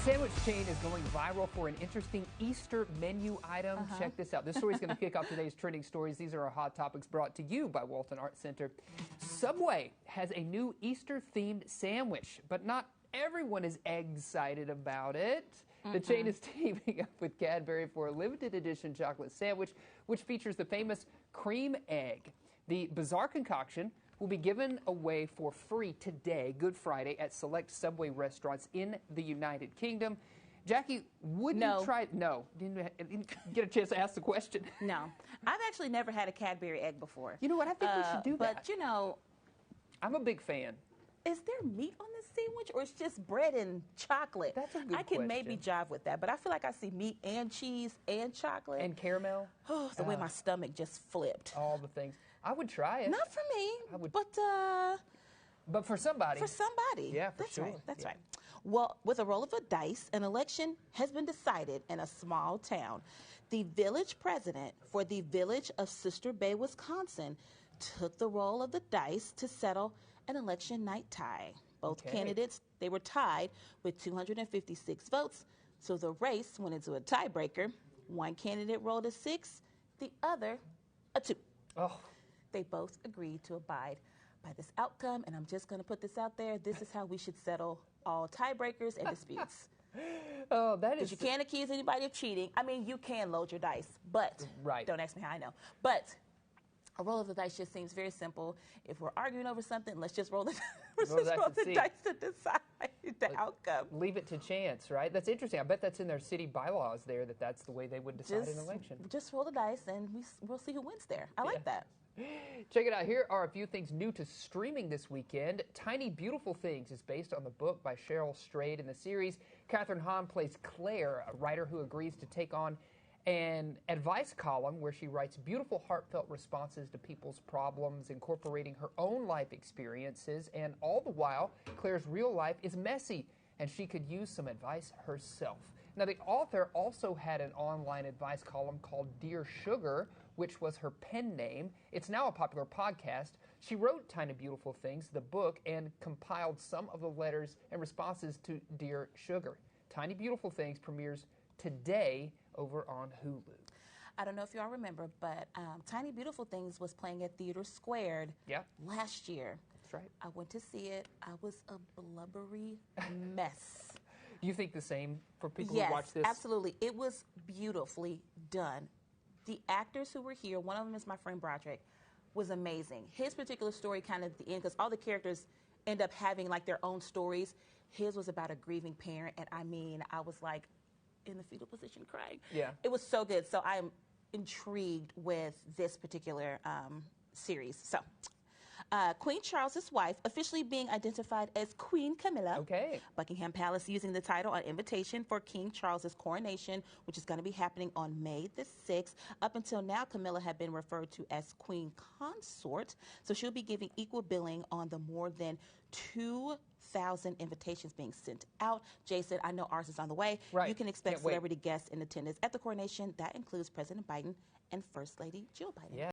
sandwich chain is going viral for an interesting Easter menu item. Check this out. This story is going to kick off today's trending stories. These are our hot topics brought to you by Walton Art Center. Subway has a new Easter-themed sandwich, but not everyone is excited about it. The chain is teaming up with Cadbury for a limited edition chocolate sandwich, which features the famous cream egg. The bizarre concoction will be given away for free today, Good Friday, at select Subway restaurants in the United Kingdom. Jackie, would you try? No. Didn't get a chance to ask the question. No. I've actually never had a Cadbury egg before. You know what? I think we should do that. But, you know, I'm a big fan. Is there meat on this sandwich, or it's just bread and chocolate? That's a good question. I can maybe jive with that, but I feel like I see meat and cheese and chocolate. And caramel. Oh, the way my stomach just flipped. All the things. I would try it. Not for me, but for somebody. For somebody. Yeah, for That's sure. Right. That's right. Well, with a roll of a dice, an election has been decided in a small town. The village president for the village of Sister Bay, Wisconsin, took the roll of the dice to settle an election night tie. Both candidates, they were tied with 256 votes, so the race went into a tiebreaker. One candidate rolled a 6, the other a 2. Oh. They both agreed to abide by this outcome, and I'm just going to put this out there. This is how we should settle all tiebreakers and disputes. Oh, that is... Because you can't accuse anybody of cheating. I mean, you can load your dice, but don't ask me how I know. But a roll of the dice just seems very simple. If we're arguing over something, let's just roll the, dice to decide the outcome. Leave it to chance, right? That's interesting. I bet that's in their city bylaws there, that's the way they would decide an election. Just roll the dice, and we'll see who wins there. I like that. Check it out. Here are a few things new to streaming this weekend. Tiny Beautiful Things is based on the book by Cheryl Strayed. In the series, Katherine Hahn plays Claire, a writer who agrees to take on an advice column where she writes beautiful, heartfelt responses to people's problems, incorporating her own life experiences. And all the while, Claire's real life is messy, and she could use some advice herself. Now, the author also had an online advice column called Dear Sugar, which was her pen name. It's now a popular podcast. She wrote Tiny Beautiful Things, the book, and compiled some of the letters and responses to Dear Sugar. Tiny Beautiful Things premieres today over on Hulu. I don't know if y'all remember, but Tiny Beautiful Things was playing at Theater Squared last year. That's right. I went to see it. I was a blubbery mess. You think the same for people who watch this? Yes, absolutely. It was beautifully done. The actors who were here, one of them is my friend Broderick, was amazing. His particular story kind of at the end, because all the characters end up having like their own stories. His was about a grieving parent, and I mean, I was like in the fetal position crying. Yeah. It was so good. So I am intrigued with this particular series. So Queen Charles's wife officially being identified as Queen Camilla. Okay. Buckingham Palace using the title on invitation for King Charles's coronation, which is going to be happening on May the 6th. Up until now, Camilla had been referred to as Queen Consort, so she'll be giving equal billing on the more than 2,000 invitations being sent out. Jason, I know ours is on the way. Right. You can expect celebrity guests in attendance at the coronation. That includes President Biden and First Lady Jill Biden. Yeah.